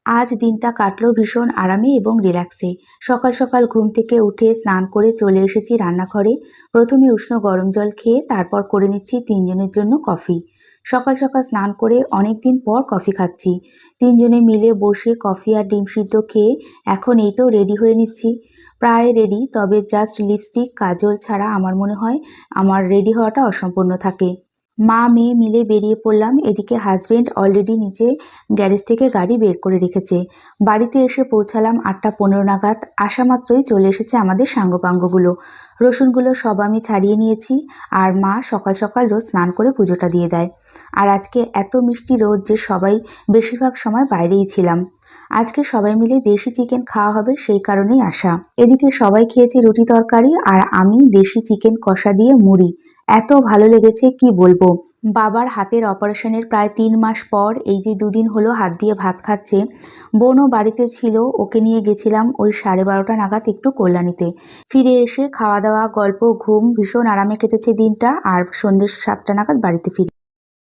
আজ দিনটা কাটলো ভীষণ আরামে এবং রিল্যাক্সে। সকাল সকাল ঘুম থেকে উঠে স্নান করে চলে এসেছি রান্নাঘরে। প্রথমে উষ্ণ গরম জল খেয়ে তারপর করে নিচ্ছি তিনজনের জন্য কফি। সকাল সকাল স্নান করে অনেক দিন পর কফি খাচ্ছি। তিনজনে মিলে বসে কফি আর ডিম সিদ্ধ খেয়ে এখন এই তো রেডি হয়ে নিচ্ছি। প্রায় রেডি, তবে জাস্ট লিপস্টিক কাজল ছাড়া আমার মনে হয় আমার রেডি হওয়াটা অসম্পূর্ণ থাকে। মা মেয়ে মিলে বেরিয়ে পড়লাম। এদিকে হাজবেন্ড অলরেডি নিচে গ্যারেজ থেকে গাড়ি বের করে রেখেছে। বাড়িতে এসে পৌঁছালাম 8টা 15 নাগাদ। আসা মাত্রই চলে এসেছে আমাদের সাঙ্গপাঙ্গগুলো। রসুনগুলো সব আমি ছাড়িয়ে নিয়েছি। আর মা সকাল সকাল রোজ স্নান করে পুজোটা দিয়ে দেয়। আর আজকে এত মিষ্টি রোদ যে সবাই বেশিরভাগ সময় বাইরেই ছিলাম। আজকে সবাই মিলে দেশি চিকেন খাওয়া হবে, সেই কারণেই আসা। এদিকে সবাই খেয়েছে রুটি তরকারি আর আমি দেশি চিকেন কষা দিয়ে মুড়ি। এত ভালো লেগেছে কি বলবো। বাবার হাতের অপারেশনের প্রায় 3 মাস পর এই যে দুদিন হলো হাত দিয়ে ভাত খাচ্ছে। বোনও বাড়িতে ছিল, ওকে নিয়ে গেছিলাম ওই 12:30 নাগাদ একটু কল্যাণীতে। ফিরে এসে খাওয়া দাওয়া, গল্প, ঘুম, ভীষণ আরামে কেটেছে দিনটা। আর সন্ধ্যে 7টা নাগাদ বাড়িতে ফিরি।